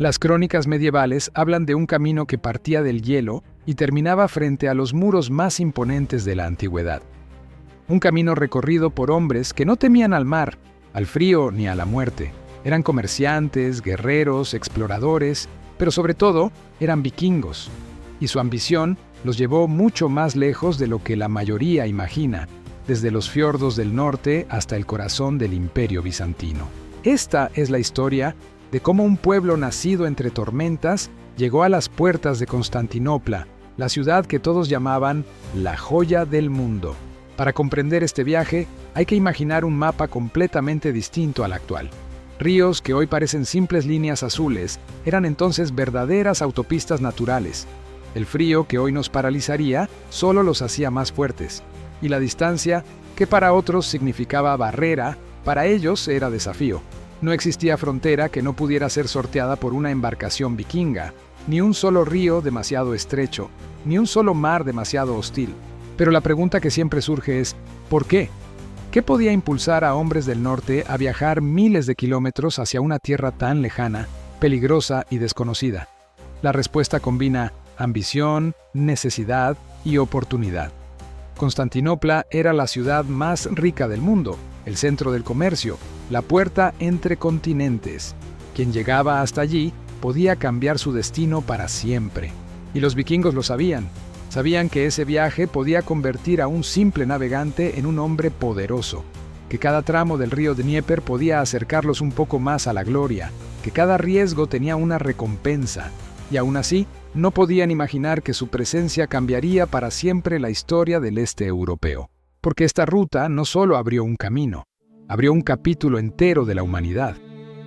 Las crónicas medievales hablan de un camino que partía del hielo y terminaba frente a los muros más imponentes de la antigüedad. Un camino recorrido por hombres que no temían al mar, al frío ni a la muerte. Eran comerciantes, guerreros, exploradores, pero sobre todo eran vikingos. Y su ambición los llevó mucho más lejos de lo que la mayoría imagina, desde los fiordos del norte hasta el corazón del Imperio Bizantino. Esta es la historia de cómo un pueblo nacido entre tormentas llegó a las puertas de Constantinopla, la ciudad que todos llamaban la joya del mundo. Para comprender este viaje, hay que imaginar un mapa completamente distinto al actual. Ríos que hoy parecen simples líneas azules, eran entonces verdaderas autopistas naturales. El frío que hoy nos paralizaría solo los hacía más fuertes. Y la distancia, que para otros significaba barrera, para ellos era desafío. No existía frontera que no pudiera ser sorteada por una embarcación vikinga, ni un solo río demasiado estrecho, ni un solo mar demasiado hostil. Pero la pregunta que siempre surge es, ¿por qué? ¿Qué podía impulsar a hombres del norte a viajar miles de kilómetros hacia una tierra tan lejana, peligrosa y desconocida? La respuesta combina ambición, necesidad y oportunidad. Constantinopla era la ciudad más rica del mundo, el centro del comercio, la puerta entre continentes. Quien llegaba hasta allí podía cambiar su destino para siempre. Y los vikingos lo sabían. Sabían que ese viaje podía convertir a un simple navegante en un hombre poderoso, que cada tramo del río Dnieper podía acercarlos un poco más a la gloria, que cada riesgo tenía una recompensa, y aún así no podían imaginar que su presencia cambiaría para siempre la historia del este europeo. Porque esta ruta no solo abrió un camino, abrió un capítulo entero de la humanidad.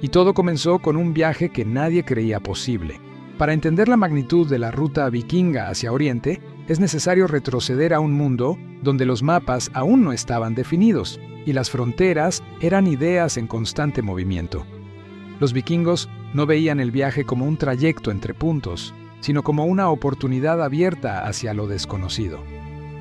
Y todo comenzó con un viaje que nadie creía posible. Para entender la magnitud de la ruta vikinga hacia Oriente, es necesario retroceder a un mundo donde los mapas aún no estaban definidos y las fronteras eran ideas en constante movimiento. Los vikingos no veían el viaje como un trayecto entre puntos, sino como una oportunidad abierta hacia lo desconocido.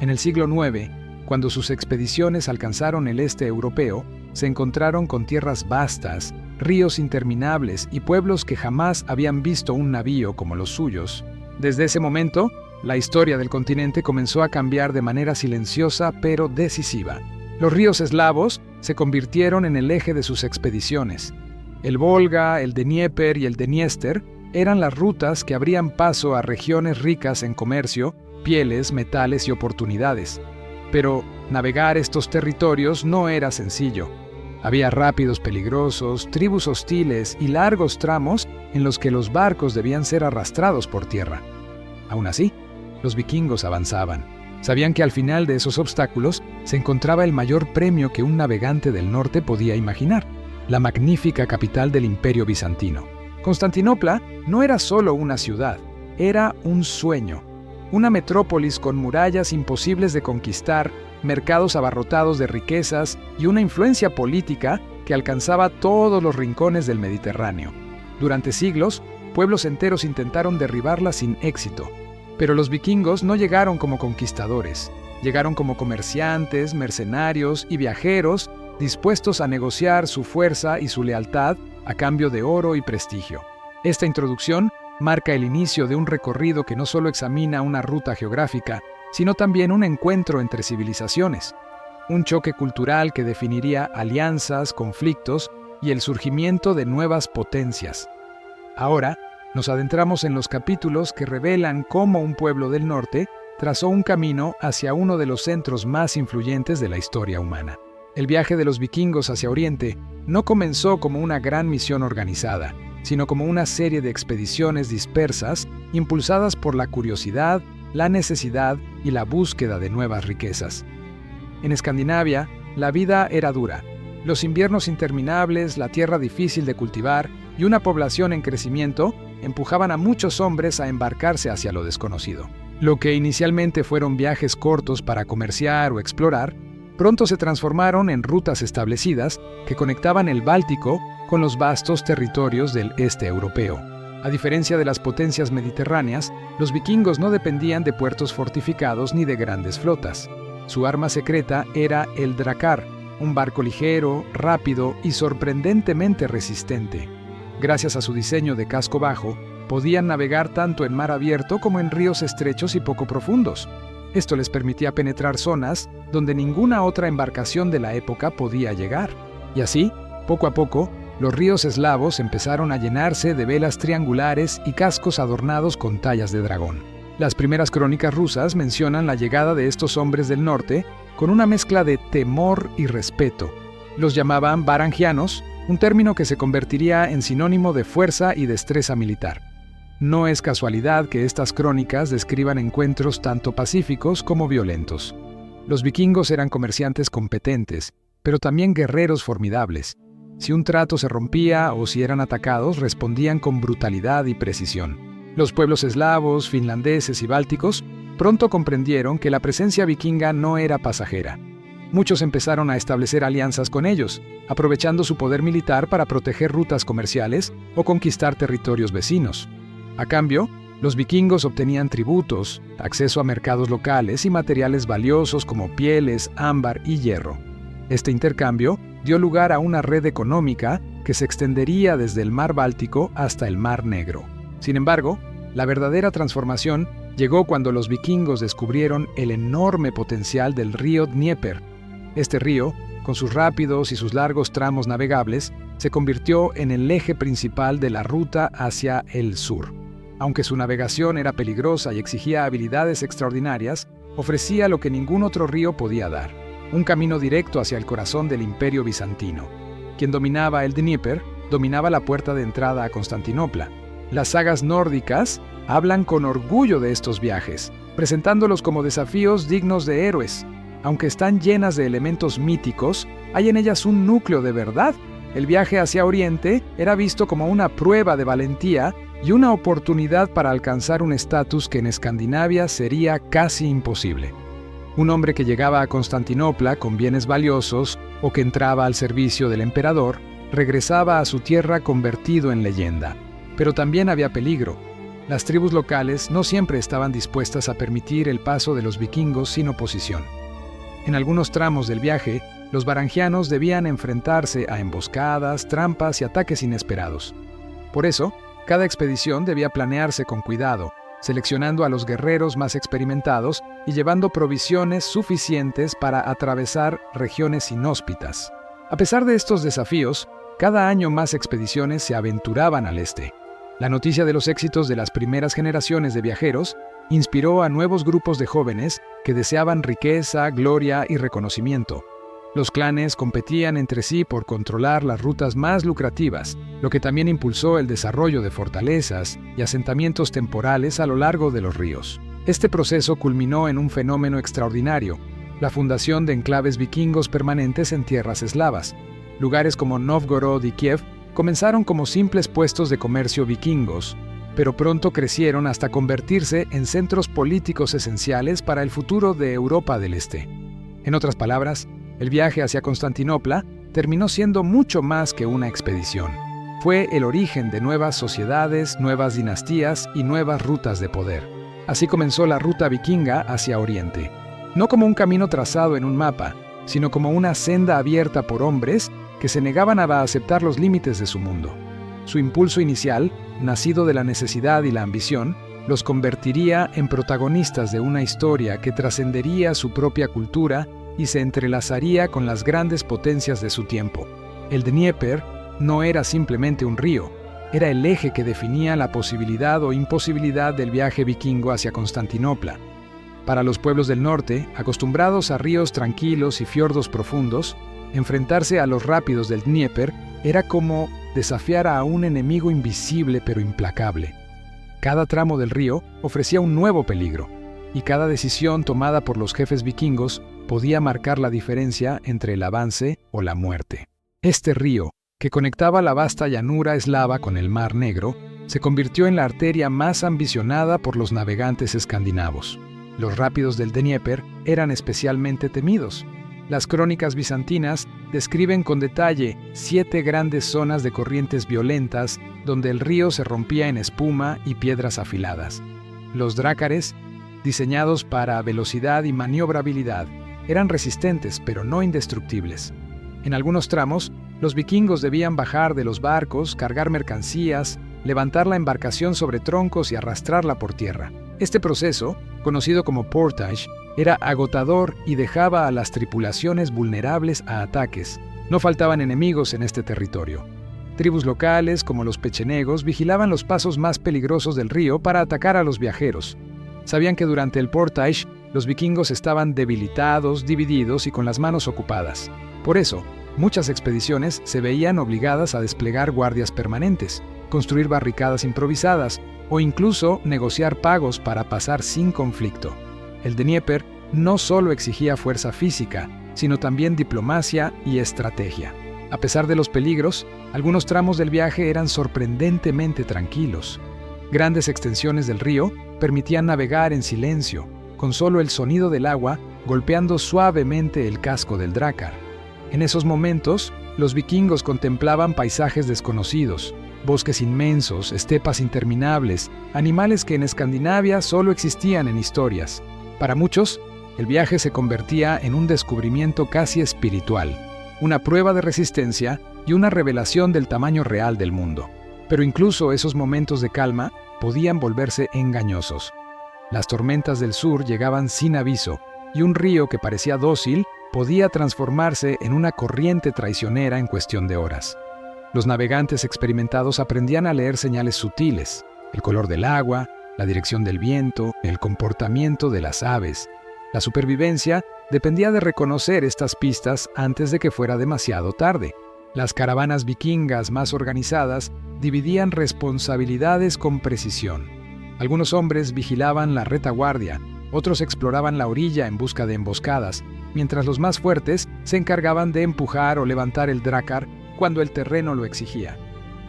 En el siglo IX, cuando sus expediciones alcanzaron el este europeo, se encontraron con tierras vastas, ríos interminables y pueblos que jamás habían visto un navío como los suyos. Desde ese momento, la historia del continente comenzó a cambiar de manera silenciosa pero decisiva. Los ríos eslavos se convirtieron en el eje de sus expediciones. El Volga, el Dnieper y el Dniester eran las rutas que abrían paso a regiones ricas en comercio, pieles, metales y oportunidades. Pero navegar estos territorios no era sencillo. Había rápidos peligrosos, tribus hostiles y largos tramos en los que los barcos debían ser arrastrados por tierra. Aún así, los vikingos avanzaban. Sabían que al final de esos obstáculos se encontraba el mayor premio que un navegante del norte podía imaginar, la magnífica capital del Imperio Bizantino. Constantinopla no era solo una ciudad, era un sueño. Una metrópolis con murallas imposibles de conquistar, mercados abarrotados de riquezas y una influencia política que alcanzaba todos los rincones del Mediterráneo. Durante siglos, pueblos enteros intentaron derribarla sin éxito. Pero los vikingos no llegaron como conquistadores, llegaron como comerciantes, mercenarios y viajeros dispuestos a negociar su fuerza y su lealtad a cambio de oro y prestigio. Esta introducción marca el inicio de un recorrido que no solo examina una ruta geográfica, sino también un encuentro entre civilizaciones, un choque cultural que definiría alianzas, conflictos y el surgimiento de nuevas potencias. Ahora, nos adentramos en los capítulos que revelan cómo un pueblo del norte trazó un camino hacia uno de los centros más influyentes de la historia humana. El viaje de los vikingos hacia Oriente no comenzó como una gran misión organizada, sino como una serie de expediciones dispersas impulsadas por la curiosidad, la necesidad y la búsqueda de nuevas riquezas. En Escandinavia, la vida era dura. Los inviernos interminables, la tierra difícil de cultivar y una población en crecimiento empujaban a muchos hombres a embarcarse hacia lo desconocido. Lo que inicialmente fueron viajes cortos para comerciar o explorar, pronto se transformaron en rutas establecidas que conectaban el Báltico con los vastos territorios del este europeo. A diferencia de las potencias mediterráneas, los vikingos no dependían de puertos fortificados ni de grandes flotas. Su arma secreta era el drakkar, un barco ligero, rápido y sorprendentemente resistente. Gracias a su diseño de casco bajo, podían navegar tanto en mar abierto como en ríos estrechos y poco profundos. Esto les permitía penetrar zonas donde ninguna otra embarcación de la época podía llegar. Y así, poco a poco, los ríos eslavos empezaron a llenarse de velas triangulares y cascos adornados con tallas de dragón. Las primeras crónicas rusas mencionan la llegada de estos hombres del norte con una mezcla de temor y respeto. Los llamaban varangianos, un término que se convertiría en sinónimo de fuerza y destreza militar. No es casualidad que estas crónicas describan encuentros tanto pacíficos como violentos. Los vikingos eran comerciantes competentes, pero también guerreros formidables. Si un trato se rompía o si eran atacados, respondían con brutalidad y precisión. Los pueblos eslavos, finlandeses y bálticos pronto comprendieron que la presencia vikinga no era pasajera. Muchos empezaron a establecer alianzas con ellos, aprovechando su poder militar para proteger rutas comerciales o conquistar territorios vecinos. A cambio, los vikingos obtenían tributos, acceso a mercados locales y materiales valiosos como pieles, ámbar y hierro. Este intercambio dio lugar a una red económica que se extendería desde el mar Báltico hasta el mar Negro. Sin embargo, la verdadera transformación llegó cuando los vikingos descubrieron el enorme potencial del río Dnieper. Este río, con sus rápidos y sus largos tramos navegables, se convirtió en el eje principal de la ruta hacia el sur. Aunque su navegación era peligrosa y exigía habilidades extraordinarias, ofrecía lo que ningún otro río podía dar: un camino directo hacia el corazón del Imperio bizantino. Quien dominaba el Dnieper, dominaba la puerta de entrada a Constantinopla. Las sagas nórdicas hablan con orgullo de estos viajes, presentándolos como desafíos dignos de héroes. Aunque están llenas de elementos míticos, hay en ellas un núcleo de verdad. El viaje hacia Oriente era visto como una prueba de valentía y una oportunidad para alcanzar un estatus que en Escandinavia sería casi imposible. Un hombre que llegaba a Constantinopla con bienes valiosos o que entraba al servicio del emperador, regresaba a su tierra convertido en leyenda. Pero también había peligro. Las tribus locales no siempre estaban dispuestas a permitir el paso de los vikingos sin oposición. En algunos tramos del viaje, los varangianos debían enfrentarse a emboscadas, trampas y ataques inesperados. Por eso, cada expedición debía planearse con cuidado, seleccionando a los guerreros más experimentados y llevando provisiones suficientes para atravesar regiones inhóspitas. A pesar de estos desafíos, cada año más expediciones se aventuraban al este. La noticia de los éxitos de las primeras generaciones de viajeros inspiró a nuevos grupos de jóvenes que deseaban riqueza, gloria y reconocimiento. Los clanes competían entre sí por controlar las rutas más lucrativas, lo que también impulsó el desarrollo de fortalezas y asentamientos temporales a lo largo de los ríos. Este proceso culminó en un fenómeno extraordinario: la fundación de enclaves vikingos permanentes en tierras eslavas. Lugares como Novgorod y Kiev comenzaron como simples puestos de comercio vikingos, pero pronto crecieron hasta convertirse en centros políticos esenciales para el futuro de Europa del Este. En otras palabras, el viaje hacia Constantinopla terminó siendo mucho más que una expedición. Fue el origen de nuevas sociedades, nuevas dinastías y nuevas rutas de poder. Así comenzó la ruta vikinga hacia Oriente, no como un camino trazado en un mapa, sino como una senda abierta por hombres que se negaban a aceptar los límites de su mundo. Su impulso inicial, nacido de la necesidad y la ambición, los convertiría en protagonistas de una historia que trascendería su propia cultura y se entrelazaría con las grandes potencias de su tiempo. El Dnieper no era simplemente un río, era el eje que definía la posibilidad o imposibilidad del viaje vikingo hacia Constantinopla. Para los pueblos del norte, acostumbrados a ríos tranquilos y fiordos profundos, enfrentarse a los rápidos del Dnieper era como desafiar a un enemigo invisible pero implacable. Cada tramo del río ofrecía un nuevo peligro, y cada decisión tomada por los jefes vikingos podía marcar la diferencia entre el avance o la muerte. Este río, que conectaba la vasta llanura eslava con el Mar Negro, se convirtió en la arteria más ambicionada por los navegantes escandinavos. Los rápidos del Dnieper eran especialmente temidos. Las crónicas bizantinas describen con detalle 7 grandes zonas de corrientes violentas donde el río se rompía en espuma y piedras afiladas. Los drácares, diseñados para velocidad y maniobrabilidad, eran resistentes pero no indestructibles. En algunos tramos, Los vikingos debían bajar de los barcos, cargar mercancías, levantar la embarcación sobre troncos y arrastrarla por tierra. Este proceso, conocido como portage, era agotador y dejaba a las tripulaciones vulnerables a ataques. No faltaban enemigos en este territorio. Tribus locales, como los pechenegos, vigilaban los pasos más peligrosos del río para atacar a los viajeros. Sabían que durante el portage, los vikingos estaban debilitados, divididos y con las manos ocupadas. Por eso, muchas expediciones se veían obligadas a desplegar guardias permanentes, construir barricadas improvisadas o incluso negociar pagos para pasar sin conflicto. El Dnieper no solo exigía fuerza física, sino también diplomacia y estrategia. A pesar de los peligros, algunos tramos del viaje eran sorprendentemente tranquilos. Grandes extensiones del río permitían navegar en silencio, con solo el sonido del agua golpeando suavemente el casco del Drakkar. En esos momentos, los vikingos contemplaban paisajes desconocidos, bosques inmensos, estepas interminables, animales que en Escandinavia solo existían en historias. Para muchos, el viaje se convertía en un descubrimiento casi espiritual, una prueba de resistencia y una revelación del tamaño real del mundo. Pero incluso esos momentos de calma podían volverse engañosos. Las tormentas del sur llegaban sin aviso, y un río que parecía dócil podía transformarse en una corriente traicionera en cuestión de horas. Los navegantes experimentados aprendían a leer señales sutiles, el color del agua, la dirección del viento, el comportamiento de las aves. La supervivencia dependía de reconocer estas pistas antes de que fuera demasiado tarde. Las caravanas vikingas más organizadas dividían responsabilidades con precisión. Algunos hombres vigilaban la retaguardia, otros exploraban la orilla en busca de emboscadas, mientras los más fuertes se encargaban de empujar o levantar el Drakkar cuando el terreno lo exigía.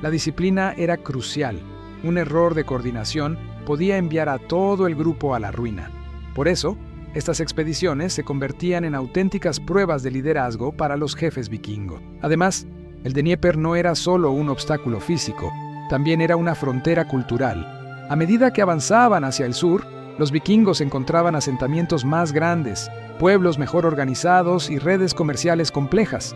La disciplina era crucial. Un error de coordinación podía enviar a todo el grupo a la ruina. Por eso, estas expediciones se convertían en auténticas pruebas de liderazgo para los jefes vikingos. Además, el Dnieper no era solo un obstáculo físico, también era una frontera cultural. A medida que avanzaban hacia el sur, los vikingos encontraban asentamientos más grandes, pueblos mejor organizados y redes comerciales complejas.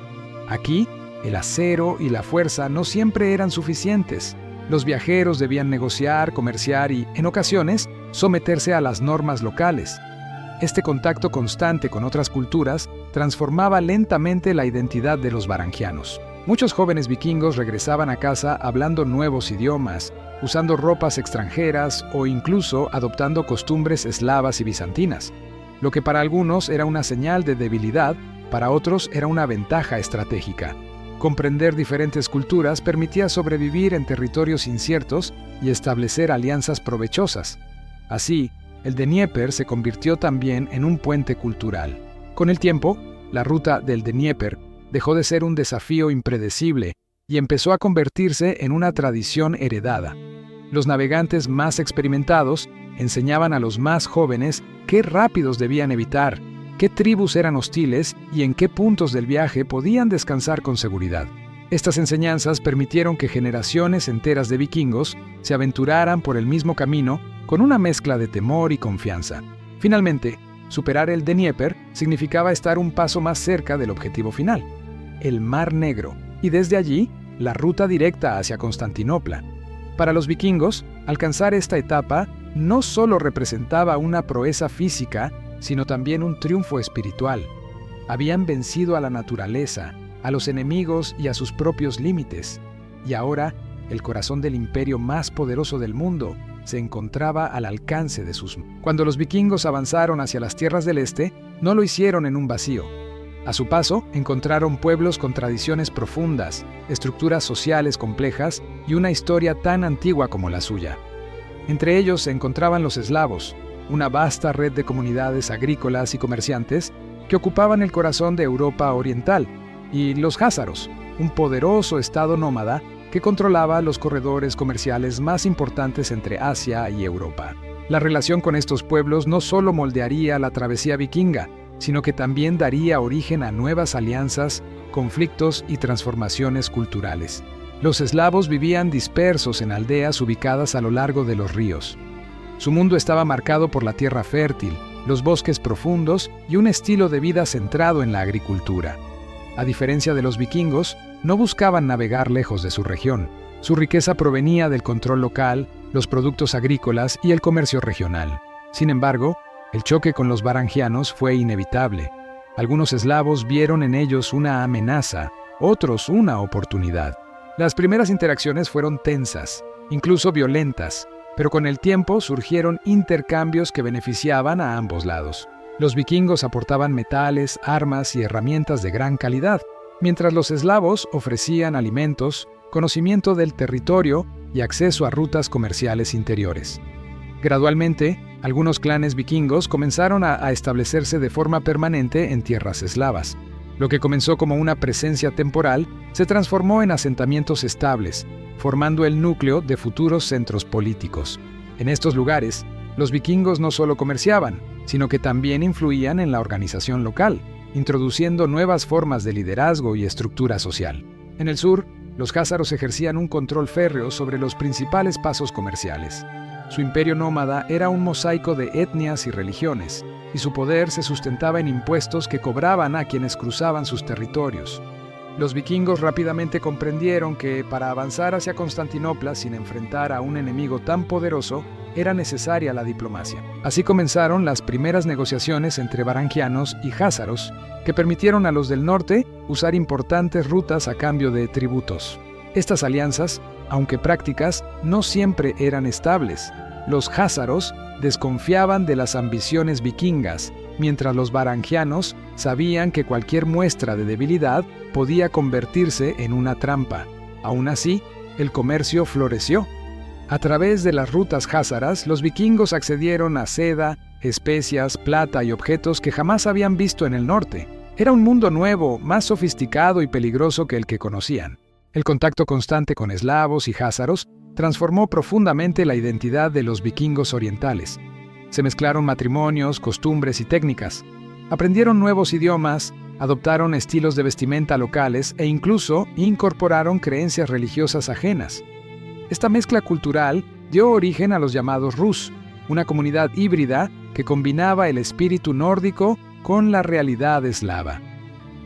Aquí, el acero y la fuerza no siempre eran suficientes. Los viajeros debían negociar, comerciar y, en ocasiones, someterse a las normas locales. Este contacto constante con otras culturas transformaba lentamente la identidad de los varangianos. Muchos jóvenes vikingos regresaban a casa hablando nuevos idiomas, usando ropas extranjeras o incluso adoptando costumbres eslavas y bizantinas. Lo que para algunos era una señal de debilidad, para otros era una ventaja estratégica. Comprender diferentes culturas permitía sobrevivir en territorios inciertos y establecer alianzas provechosas. Así, el Dnieper se convirtió también en un puente cultural. Con el tiempo, la ruta del Dnieper dejó de ser un desafío impredecible y empezó a convertirse en una tradición heredada. Los navegantes más experimentados enseñaban a los más jóvenes qué rápidos debían evitar, qué tribus eran hostiles y en qué puntos del viaje podían descansar con seguridad. Estas enseñanzas permitieron que generaciones enteras de vikingos se aventuraran por el mismo camino con una mezcla de temor y confianza. Finalmente, superar el Dnieper significaba estar un paso más cerca del objetivo final, el Mar Negro, y desde allí, la ruta directa hacia Constantinopla. Para los vikingos, alcanzar esta etapa no solo representaba una proeza física, sino también un triunfo espiritual. Habían vencido a la naturaleza, a los enemigos y a sus propios límites, y ahora el corazón del imperio más poderoso del mundo se encontraba al alcance de sus manos. Cuando los vikingos avanzaron hacia las tierras del este, no lo hicieron en un vacío. A su paso, encontraron pueblos con tradiciones profundas, estructuras sociales complejas y una historia tan antigua como la suya. Entre ellos se encontraban los eslavos, una vasta red de comunidades agrícolas y comerciantes que ocupaban el corazón de Europa oriental, y los házaros, un poderoso estado nómada que controlaba los corredores comerciales más importantes entre Asia y Europa. La relación con estos pueblos no solo moldearía la travesía vikinga, sino que también daría origen a nuevas alianzas, conflictos y transformaciones culturales. Los eslavos vivían dispersos en aldeas ubicadas a lo largo de los ríos. Su mundo estaba marcado por la tierra fértil, los bosques profundos y un estilo de vida centrado en la agricultura. A diferencia de los vikingos, no buscaban navegar lejos de su región. Su riqueza provenía del control local, los productos agrícolas y el comercio regional. Sin embargo, el choque con los varangianos fue inevitable. Algunos eslavos vieron en ellos una amenaza, otros una oportunidad. Las primeras interacciones fueron tensas, incluso violentas, pero con el tiempo surgieron intercambios que beneficiaban a ambos lados. Los vikingos aportaban metales, armas y herramientas de gran calidad, mientras los eslavos ofrecían alimentos, conocimiento del territorio y acceso a rutas comerciales interiores. Gradualmente, algunos clanes vikingos comenzaron a establecerse de forma permanente en tierras eslavas. Lo que comenzó como una presencia temporal se transformó en asentamientos estables, formando el núcleo de futuros centros políticos. En estos lugares, los vikingos no solo comerciaban, sino que también influían en la organización local, introduciendo nuevas formas de liderazgo y estructura social. En el sur, los jázaros ejercían un control férreo sobre los principales pasos comerciales. Su imperio nómada era un mosaico de etnias y religiones, y su poder se sustentaba en impuestos que cobraban a quienes cruzaban sus territorios. Los vikingos rápidamente comprendieron que, para avanzar hacia Constantinopla sin enfrentar a un enemigo tan poderoso, era necesaria la diplomacia. Así comenzaron las primeras negociaciones entre varangianos y jázaros, que permitieron a los del norte usar importantes rutas a cambio de tributos. Estas alianzas, aunque prácticas, no siempre eran estables. Los jázaros desconfiaban de las ambiciones vikingas, mientras los varangianos sabían que cualquier muestra de debilidad podía convertirse en una trampa. Aún así, el comercio floreció. A través de las rutas jázaras, los vikingos accedieron a seda, especias, plata y objetos que jamás habían visto en el norte. Era un mundo nuevo, más sofisticado y peligroso que el que conocían. El contacto constante con eslavos y jázaros transformó profundamente la identidad de los vikingos orientales. Se mezclaron matrimonios, costumbres y técnicas. Aprendieron nuevos idiomas, adoptaron estilos de vestimenta locales e incluso incorporaron creencias religiosas ajenas. Esta mezcla cultural dio origen a los llamados Rus, una comunidad híbrida que combinaba el espíritu nórdico con la realidad eslava.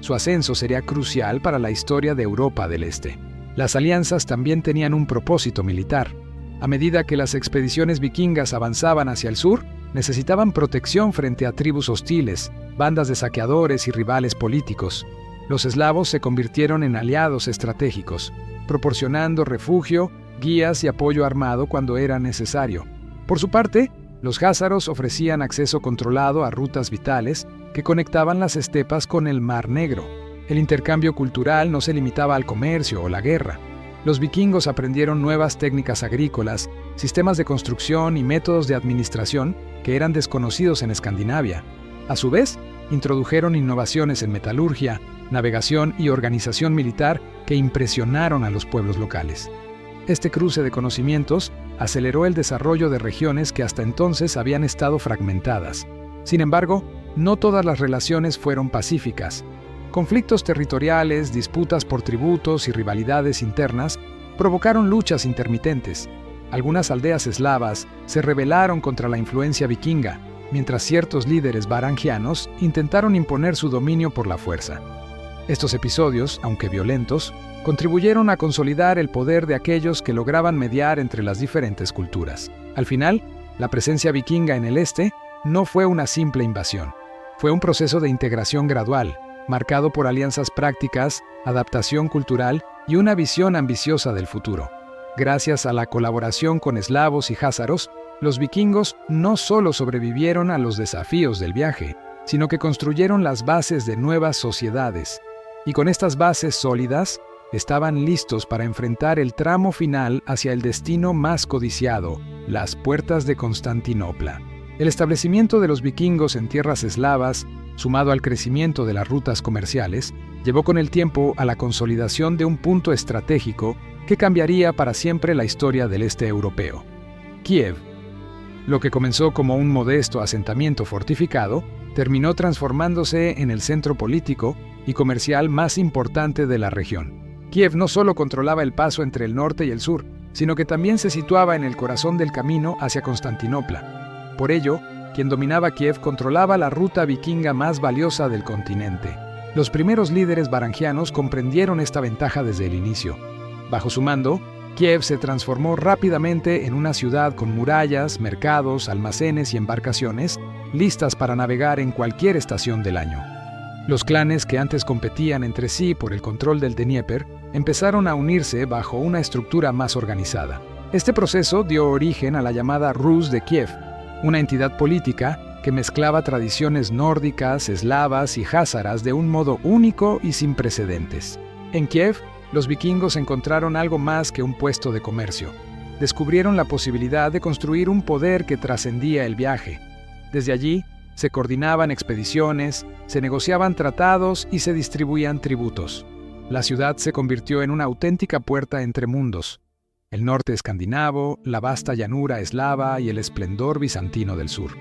Su ascenso sería crucial para la historia de Europa del Este. Las alianzas también tenían un propósito militar. A medida que las expediciones vikingas avanzaban hacia el sur, necesitaban protección frente a tribus hostiles, bandas de saqueadores y rivales políticos. Los eslavos se convirtieron en aliados estratégicos, proporcionando refugio, guías y apoyo armado cuando era necesario. Por su parte, los jázaros ofrecían acceso controlado a rutas vitales que conectaban las estepas con el Mar Negro. El intercambio cultural no se limitaba al comercio o la guerra. Los vikingos aprendieron nuevas técnicas agrícolas, sistemas de construcción y métodos de administración que eran desconocidos en Escandinavia. A su vez, introdujeron innovaciones en metalurgia, navegación y organización militar que impresionaron a los pueblos locales. Este cruce de conocimientos aceleró el desarrollo de regiones que hasta entonces habían estado fragmentadas. Sin embargo, no todas las relaciones fueron pacíficas. Conflictos territoriales, disputas por tributos y rivalidades internas provocaron luchas intermitentes. Algunas aldeas eslavas se rebelaron contra la influencia vikinga, mientras ciertos líderes varangianos intentaron imponer su dominio por la fuerza. Estos episodios, aunque violentos, contribuyeron a consolidar el poder de aquellos que lograban mediar entre las diferentes culturas. Al final, la presencia vikinga en el este no fue una simple invasión. Fue un proceso de integración gradual, marcado por alianzas prácticas, adaptación cultural y una visión ambiciosa del futuro. Gracias a la colaboración con eslavos y jázaros, los vikingos no solo sobrevivieron a los desafíos del viaje, sino que construyeron las bases de nuevas sociedades. Y con estas bases sólidas, estaban listos para enfrentar el tramo final hacia el destino más codiciado, las puertas de Constantinopla. El establecimiento de los vikingos en tierras eslavas, sumado al crecimiento de las rutas comerciales, llevó con el tiempo a la consolidación de un punto estratégico que cambiaría para siempre la historia del este europeo: Kiev. Lo que comenzó como un modesto asentamiento fortificado, terminó transformándose en el centro político y comercial más importante de la región. Kiev no solo controlaba el paso entre el norte y el sur, sino que también se situaba en el corazón del camino hacia Constantinopla. Por ello, quien dominaba Kiev controlaba la ruta vikinga más valiosa del continente. Los primeros líderes varangianos comprendieron esta ventaja desde el inicio. Bajo su mando, Kiev se transformó rápidamente en una ciudad con murallas, mercados, almacenes y embarcaciones, listas para navegar en cualquier estación del año. Los clanes que antes competían entre sí por el control del Dnieper empezaron a unirse bajo una estructura más organizada. Este proceso dio origen a la llamada Rus de Kiev, una entidad política que mezclaba tradiciones nórdicas, eslavas y házaras de un modo único y sin precedentes. En Kiev, los vikingos encontraron algo más que un puesto de comercio. Descubrieron la posibilidad de construir un poder que trascendía el viaje. Desde allí, se coordinaban expediciones, se negociaban tratados y se distribuían tributos. La ciudad se convirtió en una auténtica puerta entre mundos: el norte escandinavo, la vasta llanura eslava y el esplendor bizantino del sur.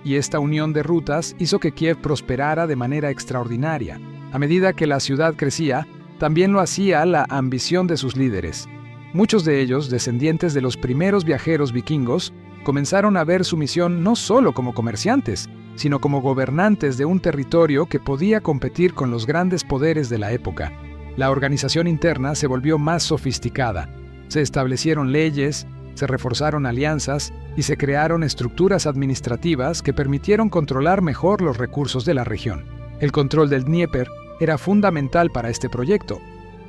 Y esta unión de rutas hizo que Kiev prosperara de manera extraordinaria. A medida que la ciudad crecía, también lo hacía la ambición de sus líderes. Muchos de ellos, descendientes de los primeros viajeros vikingos, comenzaron a ver su misión no solo como comerciantes, sino como gobernantes de un territorio que podía competir con los grandes poderes de la época. La organización interna se volvió más sofisticada. Se establecieron leyes, se reforzaron alianzas y se crearon estructuras administrativas que permitieron controlar mejor los recursos de la región. El control del Dnieper era fundamental para este proyecto.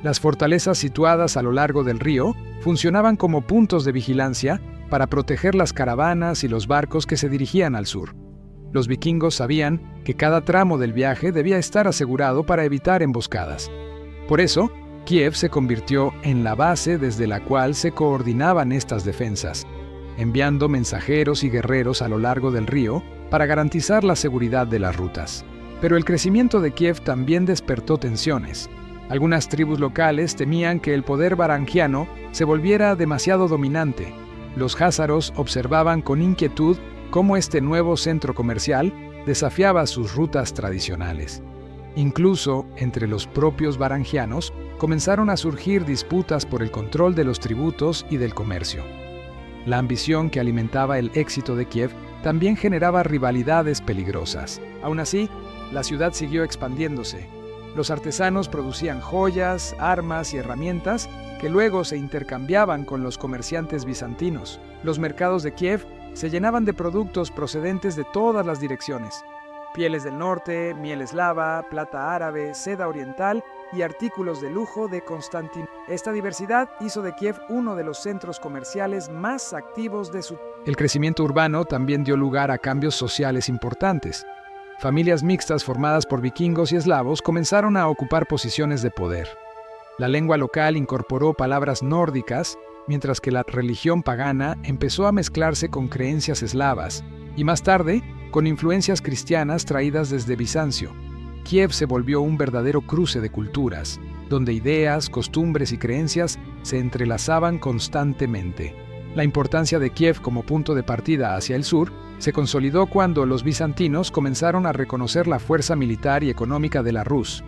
Las fortalezas situadas a lo largo del río funcionaban como puntos de vigilancia para proteger las caravanas y los barcos que se dirigían al sur. Los vikingos sabían que cada tramo del viaje debía estar asegurado para evitar emboscadas. Por eso, Kiev se convirtió en la base desde la cual se coordinaban estas defensas, enviando mensajeros y guerreros a lo largo del río para garantizar la seguridad de las rutas. Pero el crecimiento de Kiev también despertó tensiones. Algunas tribus locales temían que el poder varangiano se volviera demasiado dominante. Los házaros observaban con inquietud cómo este nuevo centro comercial desafiaba sus rutas tradicionales. Incluso entre los propios varangianos comenzaron a surgir disputas por el control de los tributos y del comercio. La ambición que alimentaba el éxito de Kiev también generaba rivalidades peligrosas. Aún así, la ciudad siguió expandiéndose. Los artesanos producían joyas, armas y herramientas que luego se intercambiaban con los comerciantes bizantinos. Los mercados de Kiev se llenaban de productos procedentes de todas las direcciones: pieles del norte, miel eslava, plata árabe, seda oriental y artículos de lujo de Constantinopla. Esta diversidad hizo de Kiev uno de los centros comerciales más activos de su... El crecimiento urbano también dio lugar a cambios sociales importantes. Familias mixtas formadas por vikingos y eslavos comenzaron a ocupar posiciones de poder. La lengua local incorporó palabras nórdicas, mientras que la religión pagana empezó a mezclarse con creencias eslavas, y más tarde, con influencias cristianas traídas desde Bizancio. Kiev se volvió un verdadero cruce de culturas, donde ideas, costumbres y creencias se entrelazaban constantemente. La importancia de Kiev como punto de partida hacia el sur se consolidó cuando los bizantinos comenzaron a reconocer la fuerza militar y económica de la Rus.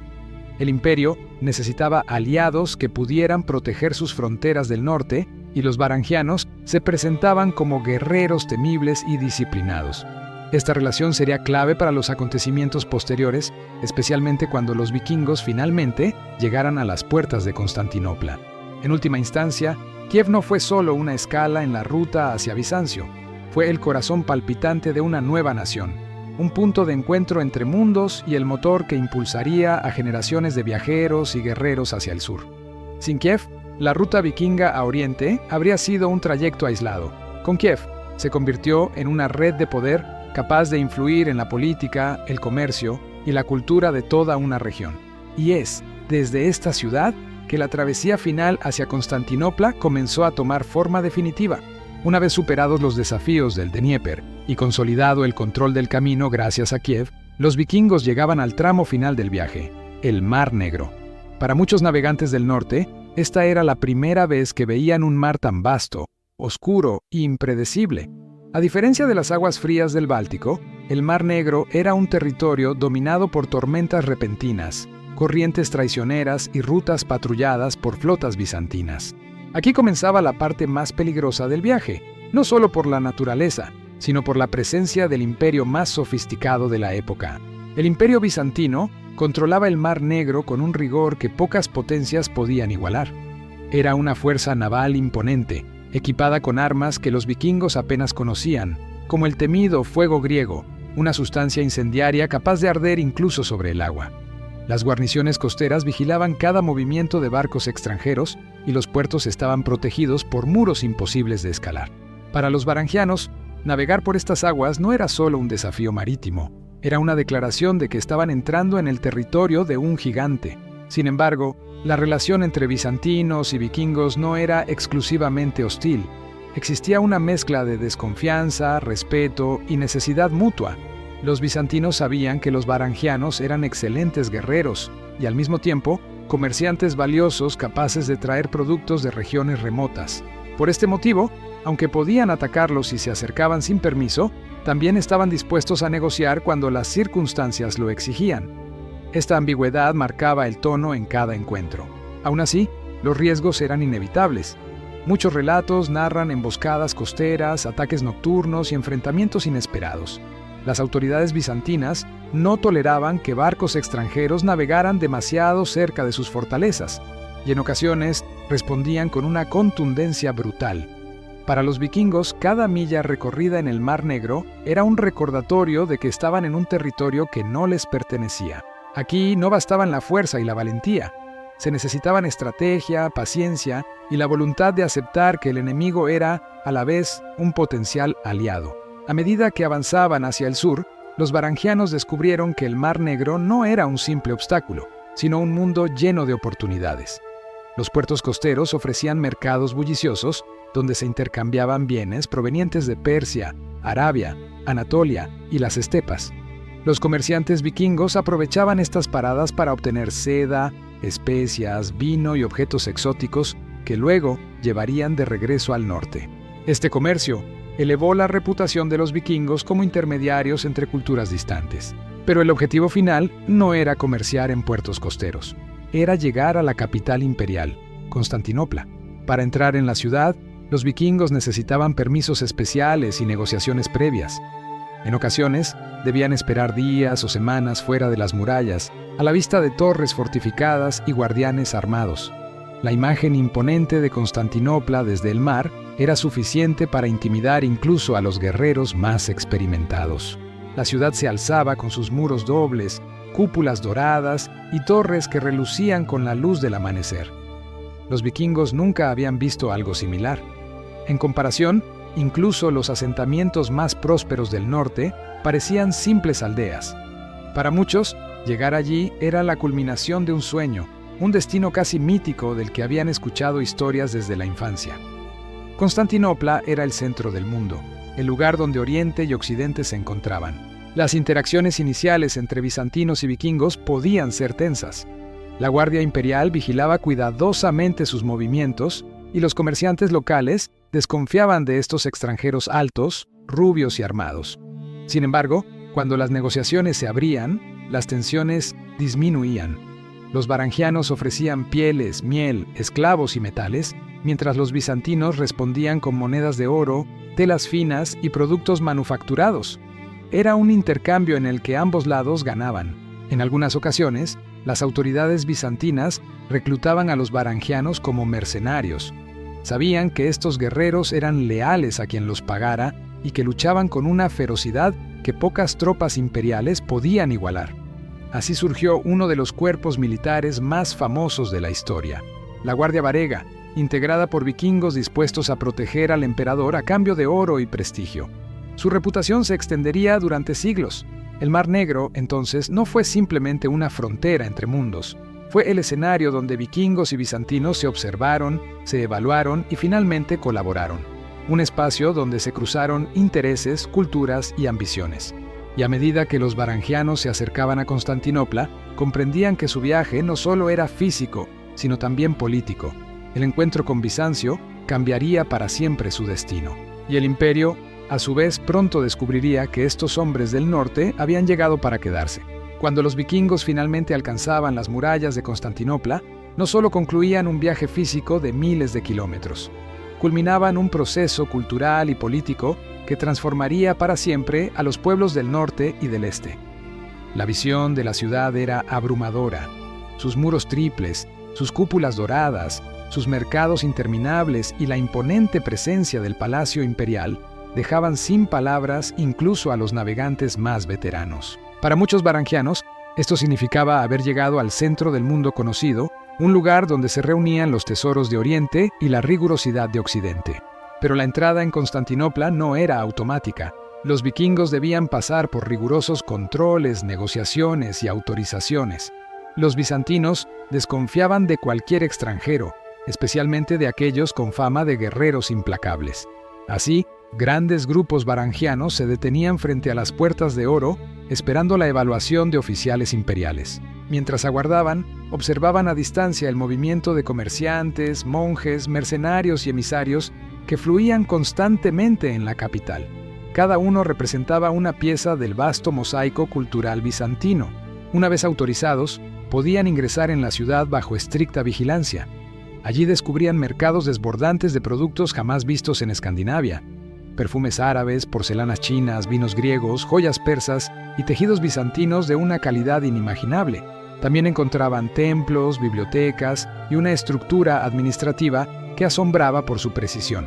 El imperio necesitaba aliados que pudieran proteger sus fronteras del norte, y los varangianos se presentaban como guerreros temibles y disciplinados. Esta relación sería clave para los acontecimientos posteriores, especialmente cuando los vikingos finalmente llegaran a las puertas de Constantinopla. En última instancia, Kiev no fue solo una escala en la ruta hacia Bizancio, fue el corazón palpitante de una nueva nación, un punto de encuentro entre mundos y el motor que impulsaría a generaciones de viajeros y guerreros hacia el sur. Sin Kiev, la ruta vikinga a Oriente habría sido un trayecto aislado. Con Kiev, se convirtió en una red de poder capaz de influir en la política, el comercio y la cultura de toda una región. Y es desde esta ciudad que la travesía final hacia Constantinopla comenzó a tomar forma definitiva. Una vez superados los desafíos del Dnieper y consolidado el control del camino gracias a Kiev, los vikingos llegaban al tramo final del viaje, el Mar Negro. Para muchos navegantes del norte, esta era la primera vez que veían un mar tan vasto, oscuro e impredecible. A diferencia de las aguas frías del Báltico, el Mar Negro era un territorio dominado por tormentas repentinas, corrientes traicioneras y rutas patrulladas por flotas bizantinas. Aquí comenzaba la parte más peligrosa del viaje, no solo por la naturaleza, sino por la presencia del imperio más sofisticado de la época. El imperio bizantino controlaba el Mar Negro con un rigor que pocas potencias podían igualar. Era una fuerza naval imponente, equipada con armas que los vikingos apenas conocían, como el temido fuego griego, una sustancia incendiaria capaz de arder incluso sobre el agua. Las guarniciones costeras vigilaban cada movimiento de barcos extranjeros y los puertos estaban protegidos por muros imposibles de escalar. Para los varangianos, navegar por estas aguas no era solo un desafío marítimo, era una declaración de que estaban entrando en el territorio de un gigante. Sin embargo, la relación entre bizantinos y vikingos no era exclusivamente hostil. Existía una mezcla de desconfianza, respeto y necesidad mutua. Los bizantinos sabían que los varangianos eran excelentes guerreros y al mismo tiempo comerciantes valiosos capaces de traer productos de regiones remotas. Por este motivo, aunque podían atacarlos si se acercaban sin permiso, también estaban dispuestos a negociar cuando las circunstancias lo exigían. Esta ambigüedad marcaba el tono en cada encuentro. Aún así, los riesgos eran inevitables. Muchos relatos narran emboscadas costeras, ataques nocturnos y enfrentamientos inesperados. Las autoridades bizantinas no toleraban que barcos extranjeros navegaran demasiado cerca de sus fortalezas, y en ocasiones respondían con una contundencia brutal. Para los vikingos, cada milla recorrida en el Mar Negro era un recordatorio de que estaban en un territorio que no les pertenecía. Aquí no bastaban la fuerza y la valentía. Se necesitaban estrategia, paciencia y la voluntad de aceptar que el enemigo era, a la vez, un potencial aliado. A medida que avanzaban hacia el sur, los varangianos descubrieron que el Mar Negro no era un simple obstáculo, sino un mundo lleno de oportunidades. Los puertos costeros ofrecían mercados bulliciosos donde se intercambiaban bienes provenientes de Persia, Arabia, Anatolia y las estepas. Los comerciantes vikingos aprovechaban estas paradas para obtener seda, especias, vino y objetos exóticos que luego llevarían de regreso al norte. Este comercio elevó la reputación de los vikingos como intermediarios entre culturas distantes. Pero el objetivo final no era comerciar en puertos costeros. Era llegar a la capital imperial, Constantinopla. Para entrar en la ciudad, los vikingos necesitaban permisos especiales y negociaciones previas. En ocasiones, debían esperar días o semanas fuera de las murallas, a la vista de torres fortificadas y guardianes armados. La imagen imponente de Constantinopla desde el mar era suficiente para intimidar incluso a los guerreros más experimentados. La ciudad se alzaba con sus muros dobles, cúpulas doradas y torres que relucían con la luz del amanecer. Los vikingos nunca habían visto algo similar. En comparación, incluso los asentamientos más prósperos del norte parecían simples aldeas. Para muchos, llegar allí era la culminación de un sueño, un destino casi mítico del que habían escuchado historias desde la infancia. Constantinopla era el centro del mundo, el lugar donde Oriente y Occidente se encontraban. Las interacciones iniciales entre bizantinos y vikingos podían ser tensas. La Guardia Imperial vigilaba cuidadosamente sus movimientos y los comerciantes locales desconfiaban de estos extranjeros altos, rubios y armados. Sin embargo, cuando las negociaciones se abrían, las tensiones disminuían. Los varangianos ofrecían pieles, miel, esclavos y metales, mientras los bizantinos respondían con monedas de oro, telas finas y productos manufacturados. Era un intercambio en el que ambos lados ganaban. En algunas ocasiones, las autoridades bizantinas reclutaban a los varangianos como mercenarios. Sabían que estos guerreros eran leales a quien los pagara y que luchaban con una ferocidad que pocas tropas imperiales podían igualar. Así surgió uno de los cuerpos militares más famosos de la historia, la Guardia Varega, integrada por vikingos dispuestos a proteger al emperador a cambio de oro y prestigio. Su reputación se extendería durante siglos. El Mar Negro, entonces, no fue simplemente una frontera entre mundos. Fue el escenario donde vikingos y bizantinos se observaron, se evaluaron y finalmente colaboraron. Un espacio donde se cruzaron intereses, culturas y ambiciones. Y a medida que los varangianos se acercaban a Constantinopla, comprendían que su viaje no solo era físico, sino también político. El encuentro con Bizancio cambiaría para siempre su destino. Y el imperio, a su vez, pronto descubriría que estos hombres del norte habían llegado para quedarse. Cuando los vikingos finalmente alcanzaban las murallas de Constantinopla, no solo concluían un viaje físico de miles de kilómetros, culminaban un proceso cultural y político que transformaría para siempre a los pueblos del norte y del este. La visión de la ciudad era abrumadora. Sus muros triples, sus cúpulas doradas, sus mercados interminables y la imponente presencia del Palacio Imperial dejaban sin palabras incluso a los navegantes más veteranos. Para muchos varangianos, esto significaba haber llegado al centro del mundo conocido, un lugar donde se reunían los tesoros de Oriente y la rigurosidad de Occidente. Pero la entrada en Constantinopla no era automática. Los vikingos debían pasar por rigurosos controles, negociaciones y autorizaciones. Los bizantinos desconfiaban de cualquier extranjero, especialmente de aquellos con fama de guerreros implacables. Así, grandes grupos varangianos se detenían frente a las puertas de oro, esperando la evaluación de oficiales imperiales. Mientras aguardaban, observaban a distancia el movimiento de comerciantes, monjes, mercenarios y emisarios que fluían constantemente en la capital. Cada uno representaba una pieza del vasto mosaico cultural bizantino. Una vez autorizados, podían ingresar en la ciudad bajo estricta vigilancia. Allí descubrían mercados desbordantes de productos jamás vistos en Escandinavia. Perfumes árabes, porcelanas chinas, vinos griegos, joyas persas y tejidos bizantinos de una calidad inimaginable. También encontraban templos, bibliotecas y una estructura administrativa que asombraba por su precisión.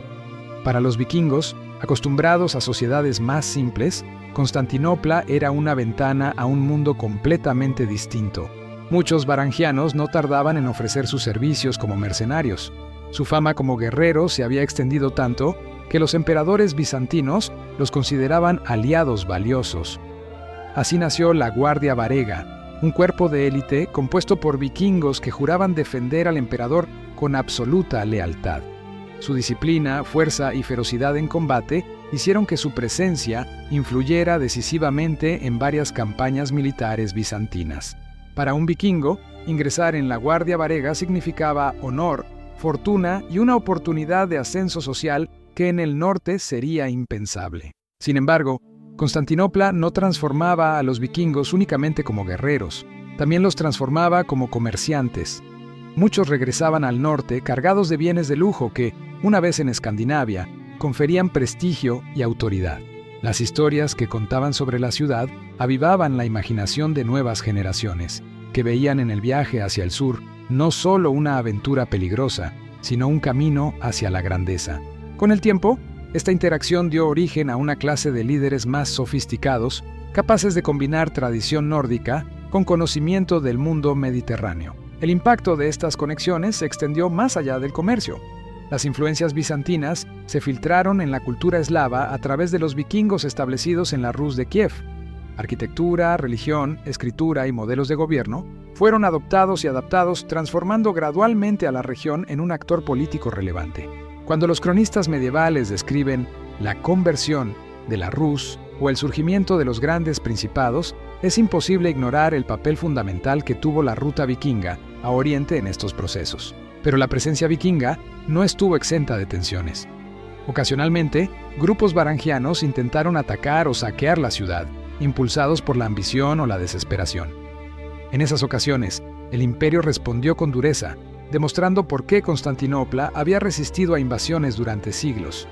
Para los vikingos, acostumbrados a sociedades más simples, Constantinopla era una ventana a un mundo completamente distinto. Muchos varangianos no tardaban en ofrecer sus servicios como mercenarios. Su fama como guerreros se había extendido tanto que los emperadores bizantinos los consideraban aliados valiosos. Así nació la Guardia Varega, un cuerpo de élite compuesto por vikingos que juraban defender al emperador con absoluta lealtad. Su disciplina, fuerza y ferocidad en combate hicieron que su presencia influyera decisivamente en varias campañas militares bizantinas. Para un vikingo, ingresar en la Guardia Varega significaba honor, fortuna y una oportunidad de ascenso social que en el norte sería impensable. Sin embargo, Constantinopla no transformaba a los vikingos únicamente como guerreros, también los transformaba como comerciantes. Muchos regresaban al norte cargados de bienes de lujo que, una vez en Escandinavia, conferían prestigio y autoridad. Las historias que contaban sobre la ciudad avivaban la imaginación de nuevas generaciones, que veían en el viaje hacia el sur no solo una aventura peligrosa, sino un camino hacia la grandeza. Con el tiempo, esta interacción dio origen a una clase de líderes más sofisticados, capaces de combinar tradición nórdica con conocimiento del mundo mediterráneo. El impacto de estas conexiones se extendió más allá del comercio. Las influencias bizantinas se filtraron en la cultura eslava a través de los vikingos establecidos en la Rus de Kiev. Arquitectura, religión, escritura y modelos de gobierno fueron adoptados y adaptados, transformando gradualmente a la región en un actor político relevante. Cuando los cronistas medievales describen la conversión de la Rus o el surgimiento de los grandes principados, es imposible ignorar el papel fundamental que tuvo la ruta vikinga a Oriente en estos procesos. Pero la presencia vikinga no estuvo exenta de tensiones. Ocasionalmente, grupos varangianos intentaron atacar o saquear la ciudad, impulsados por la ambición o la desesperación. En esas ocasiones, el imperio respondió con dureza, demostrando por qué Constantinopla había resistido a invasiones durante siglos.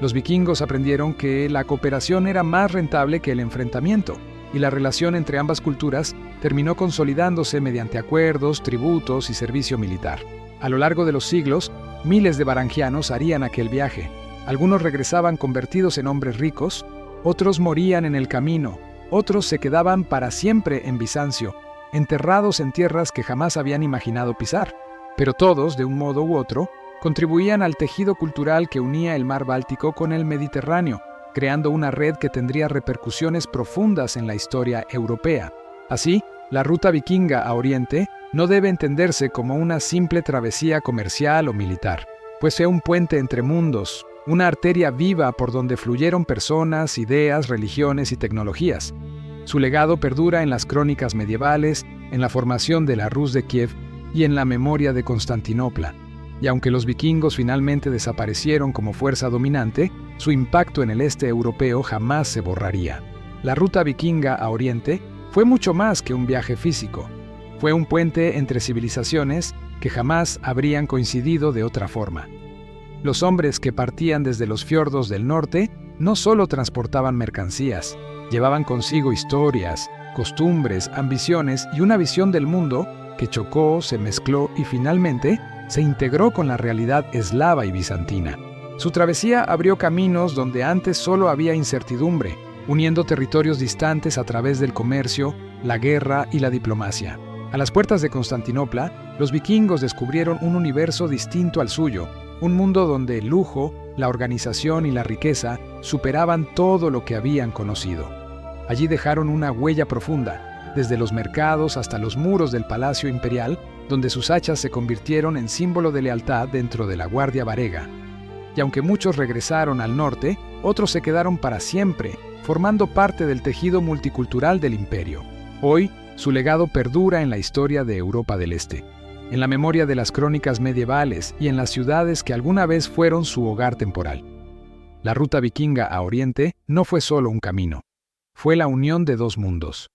Los vikingos aprendieron que la cooperación era más rentable que el enfrentamiento, y la relación entre ambas culturas terminó consolidándose mediante acuerdos, tributos y servicio militar. A lo largo de los siglos, miles de varangianos harían aquel viaje. Algunos regresaban convertidos en hombres ricos, otros morían en el camino, otros se quedaban para siempre en Bizancio, enterrados en tierras que jamás habían imaginado pisar. Pero todos, de un modo u otro, contribuían al tejido cultural que unía el mar Báltico con el Mediterráneo, creando una red que tendría repercusiones profundas en la historia europea. Así, la ruta vikinga a Oriente no debe entenderse como una simple travesía comercial o militar, pues fue un puente entre mundos, una arteria viva por donde fluyeron personas, ideas, religiones y tecnologías. Su legado perdura en las crónicas medievales, en la formación de la Rus de Kiev y en la memoria de Constantinopla. Y aunque los vikingos finalmente desaparecieron como fuerza dominante, su impacto en el este europeo jamás se borraría. La ruta vikinga a Oriente fue mucho más que un viaje físico. Fue un puente entre civilizaciones que jamás habrían coincidido de otra forma. Los hombres que partían desde los fiordos del norte no solo transportaban mercancías, llevaban consigo historias, costumbres, ambiciones y una visión del mundo que chocó, se mezcló y finalmente se integró con la realidad eslava y bizantina. Su travesía abrió caminos donde antes solo había incertidumbre, uniendo territorios distantes a través del comercio, la guerra y la diplomacia. A las puertas de Constantinopla, los vikingos descubrieron un universo distinto al suyo, un mundo donde el lujo, la organización y la riqueza superaban todo lo que habían conocido. Allí dejaron una huella profunda, desde los mercados hasta los muros del Palacio Imperial, donde sus hachas se convirtieron en símbolo de lealtad dentro de la Guardia Varega. Y aunque muchos regresaron al norte, otros se quedaron para siempre, formando parte del tejido multicultural del imperio. Hoy, su legado perdura en la historia de Europa del Este, en la memoria de las crónicas medievales y en las ciudades que alguna vez fueron su hogar temporal. La ruta vikinga a Oriente no fue solo un camino, fue la unión de dos mundos.